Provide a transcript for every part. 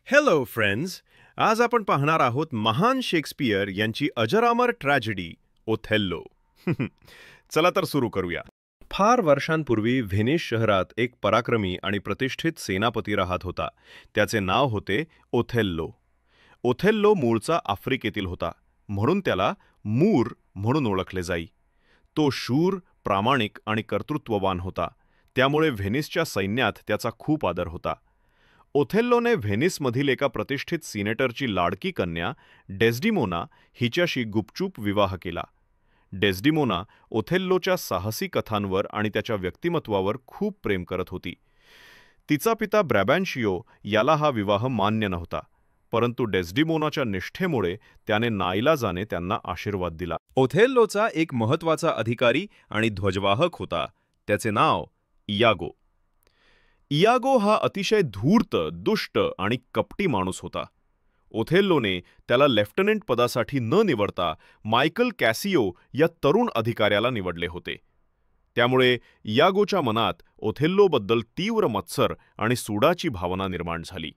Hello friends. आज आपण पाहणार आहोत महान शेक्सपियर यांची अजरामर ट्रॅजेडी ओथेल्लो. चला तर सुरू करूया. फार वर्षांपूर्वी व्हेनिस शहरात एक पराक्रमी आणि प्रतिष्ठित सेनापती राहत होता. त्याचे नाव होते ओथेल्लो. ओथेल्लो मूळचा आफ्रिकेतील होता, म्हणून त्याला मूर म्हणून ओळखले जाई. तो शूर, प्रामाणिक आणि कर्तृत्ववान होता, त्यामुळे व्हेनिसच्या सैन्यात त्याचा खूप आदर होता. ओथेल्लोने व्हेनिसमधील एका प्रतिष्ठित सिनेटरची लाडकी कन्या डेस्डिमोना हिच्याशी गुपचूप विवाह केला. डेस्डिमोना ओथेल्लोच्या साहसी कथांवर आणि त्याच्या व्यक्तिमत्वावर खूप प्रेम करत होती. तिचा पिता ब्रॅबॅन्शियो याला हा विवाह मान्य नव्हता, परंतु डेस्डिमोनाच्या निष्ठेमुळे त्याने नाईलाजाने त्यांना आशीर्वाद दिला. ओथेल्लोचा एक महत्त्वाचा अधिकारी आणि ध्वजवाहक होता. त्याचे नाव इयागो. इयागो हा अतिशय धूर्त, दुष्ट आणि कपटी माणूस होता. ओथेल्लोने त्याला लेफ्टनंट पदासाठी न निवडता मायकल कॅसियो या तरुण अधिकाऱ्याला निवडले होते. त्यामुळे इयागोच्या मनात ओथेल्लोबद्दल तीव्र मत्सर आणि सूडाची भावना निर्माण झाली.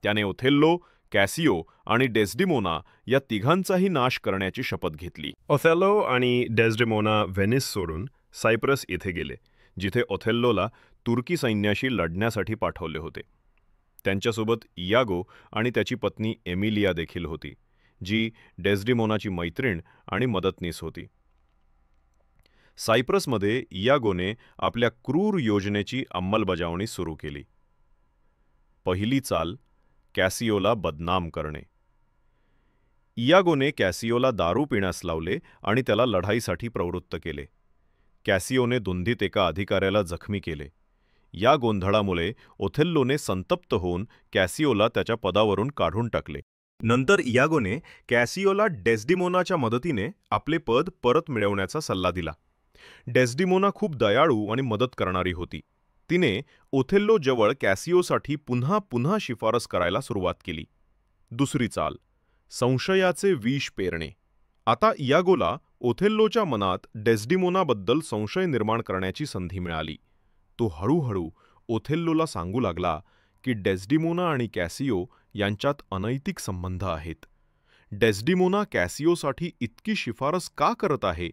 त्याने ओथेल्लो, कॅसियो आणि डेस्डिमोना या तिघांचाही नाश करण्याची शपथ घेतली. ओथेल्लो आणि डेस्डिमोना व्हेनिस सोडून सायप्रस येथे गेले, जिथे ओथेल्लोला तुर्की सैन्याशी लढण्यासाठी पाठवले होते. त्यांच्यासोबत इयागो आणि त्याची पत्नी एमिलिया देखील होती, जी डेस्डिमोनाची मैत्रीण आणि मदतनीस होती. सायप्रसमध्ये इयागोने आपल्या क्रूर योजनेची अंमलबजावणी सुरू केली. पहिली चाल, कॅसियोला बदनाम करणे. इयागोने कॅसियोला दारू पिण्यास लावले आणि त्याला लढाईसाठी प्रवृत्त केले. कॅसियोने धुंदीत एका अधिकाऱ्याला जखमी केले. या गोंधळामुळे ओथेल्लोने संतप्त होऊन कॅसियोला त्याच्या पदावरून काढून टाकले. नंतर इयागोने कॅसियोला डेस्डिमोनाच्या मदतीने आपले पद परत मिळवण्याचा सल्ला दिला. डेस्डिमोना खूप दयाळू आणि मदत करणारी होती. तिने ओथेल्लो जवळ कॅसियोसाठी पुन्हा पुन्हा शिफारस करायला सुरुवात केली. दुसरी चाल, संशयाचे विष पेरणे. आता इयागोला ओथेल्लोच्या मनात डेस्डिमोनाबद्दल संशय निर्माण करण्याची संधी मिळाली. तो हळूहळू ओथेल्लोला सांगू लागला की डेस्डिमोना आणि कॅसियो यांच्यात अनैतिक संबंध आहेत. डेस्डिमोना कॅसियोसाठी इतकी शिफारस का करत आहे?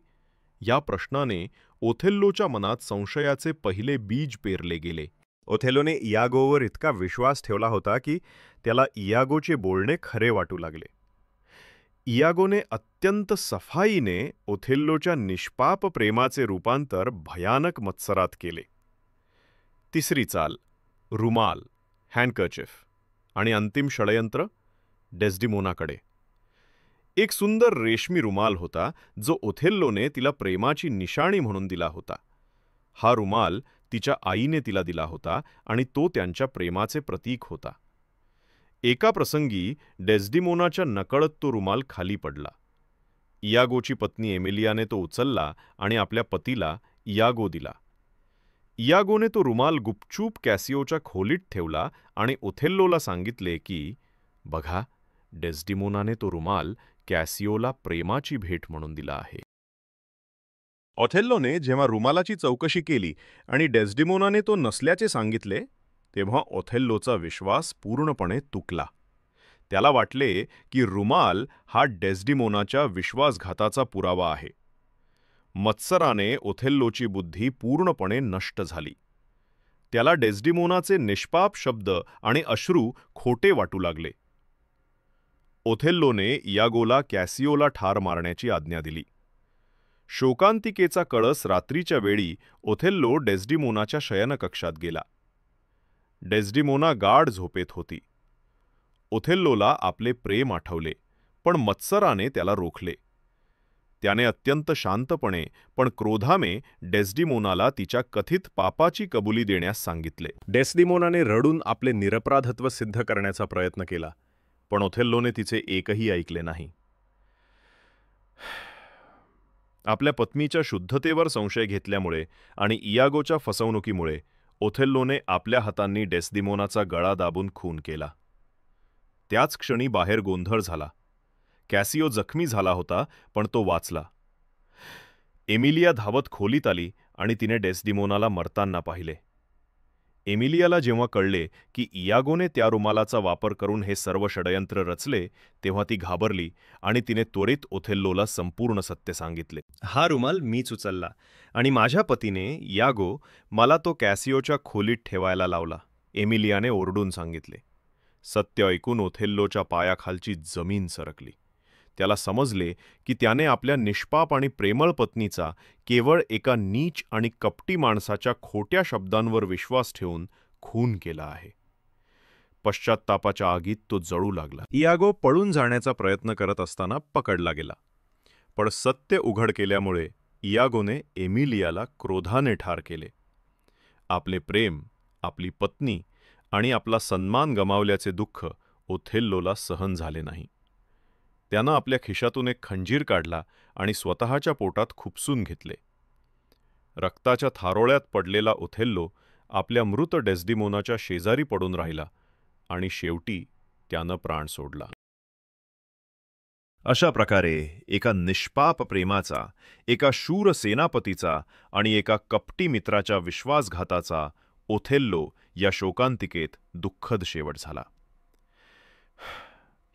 या प्रश्नाने ओथेल्लोच्या मनात संशयाचे पहिले बीज पेरले गेले. ओथेल्लोने इयागोवर इतका विश्वास ठेवला होता की त्याला इयागोचे बोलणे खरे वाटू लागले. इयागोने अत्यंत सफाईने ओथेल्लोच्या निष्पाप प्रेमाचे रूपांतर भयानक मत्सरात केले. तिसरी चाल, रुमाल, हँडकर्चिफ. आणि अंतिम षडयंत्र, डेस्डिमोनाकडे एक सुंदर रेशमी रुमाल होता, जो ओथेल्लोने तिला प्रेमाची निशाणी म्हणून दिला होता. हा रुमाल तिच्या आईने तिला दिला होता आणि तो त्यांच्या प्रेमाचे प्रतीक होता. एका प्रसंगी डेस्डिमोनाच्या नकळत तो रुमाल खाली पडला. इयागोची पत्नी एमिलियाने तो उचलला आणि आपल्या पतीला इयागो दिला. इयागोने तो रुमाल गुपचूप कॅसियोच्या खोलीत ठेवला आणि ओथेल्लोला सांगितले की, बघा, डेस्डिमोनाने तो रुमाल कॅसियोला प्रेमाची भेट म्हणून दिला आहे. ओथेल्लोने जेव्हा रुमालाची चौकशी केली आणि डेस्डिमोनाने तो नसल्याचे सांगितले, तेव्हा ओथेल्लोचा विश्वास पूर्णपणे तुटला. त्याला वाटले की रुमाल हा डेस्डिमोनाच्या विश्वासघाताचा पुरावा आहे. मत्सराने ओथेल्लोची बुद्धी पूर्णपणे नष्ट झाली. त्याला डेस्डिमोनाचे निष्पाप शब्द आणि अश्रू खोटे वाटू लागले. ओथेल्लोने इयागोला कॅसियोला ठार मारण्याची आज्ञा दिली. शोकांतिकेचा कळस रात्रीच्या वेळी ओथेल्लो डेस्डिमोनाच्या शयनकक्षात गेला. डेस्डिमोना गाढ झोपेत होती. ओथेल्लोला आपले प्रेम आठवले, पण मत्सराने त्याला रोखले. त्याने अत्यंत शांतपणे पण क्रोधाने डेस्डिमोनाला तिच्या कथित पापाची कबुली देण्यास सांगितले. डेस्डिमोनाने रडून आपले निरपराधत्व सिद्ध करण्याचा प्रयत्न केला, पण ओथेल्लोने तिचे एकही ऐकले नाही. आपल्या पत्नीच्या शुद्धतेवर संशय घेतल्यामुळे आणि इयागोच्या फसवणुकीमुळे ओथेल्लोने आपल्या हातांनी डेस्डिमोनाचा गळा दाबून खून केला. त्याच क्षणी बाहेर गोंधळ झाला. कॅसियो जखमी झाला होता, पण तो वाचला. एमिलिया धावत खोलीत आली आणि तिने डेस्डिमोनाला मरताना पाहिले. एमिलियाला जेव्हा कळले की इयागोने त्या रुमालाचा वापर करून हे सर्व षडयंत्र रचले, तेव्हा ती घाबरली आणि तिने त्वरित ओथेल्लोला संपूर्ण सत्य सांगितले. हा रुमाल मीच उचलला आणि माझ्या पतीने इयागो मला तो कॅसिओच्या खोलीत ठेवायला लावला, एमिलियाने ओरडून सांगितले. सत्य ऐकून ओथेल्लोच्या पायाखालची जमीन सरकली. त्याला समजले की त्याने आपल्या निष्पाप आणि प्रेमळ पत्नीचा केवळ एका नीच आणि कपटी माणसाच्या खोट्या शब्दांवर विश्वास ठेवून खून केला आहे. पश्चात्तापाच्या आगीत तो जळू लागला. इयागो पळून जाण्याचा प्रयत्न करत असताना पकडला गेला. पण सत्य उघड केल्यामुळे इयागोने एमिलियाला क्रोधाने ठार केले. आपले प्रेम, आपली पत्नी आणि आपला सन्मान गमावल्याचे दुःख ओथेल्लोला सहन झाले नाही. त्यानं आपल्या खिशातून एक खंजीर काढला आणि स्वतःच्या पोटात खुपसून घेतले. रक्ताच्या थारोळ्यात पडलेला ओथेल्लो आपल्या मृत डेस्डिमोनाच्या शेजारी पडून राहिला आणि शेवटी त्यानं प्राण सोडला. अशा प्रकारे एका निष्पाप प्रेमाचा, एका शूर सेनापतीचा आणि एका कपटी मित्राच्या विश्वासघाताचा ओथेल्लो या शोकांतिकेत दुःखद शेवट झाला.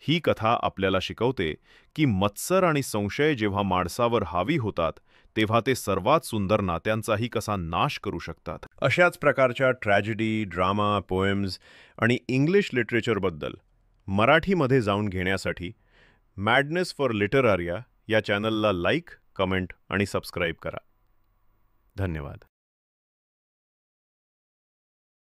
ही कथा आपल्याला शिकवते की मत्सर आणि संशय जेव्हा माणसावर हावी होतात तेव्हा ते सर्वात सुंदर नात्यांचाही कसा नाश करू शकतात. अशाच प्रकारच्या ट्रॅजेडी, ड्रामा, पोएम्स आणि इंग्लिश लिटरेचरबद्दल मराठीमध्ये जाऊन घेण्यासाठी मॅडनेस फॉर लिटरारिया या चॅनलला लाईक, कमेंट आणि सबस्क्राईब करा. धन्यवाद.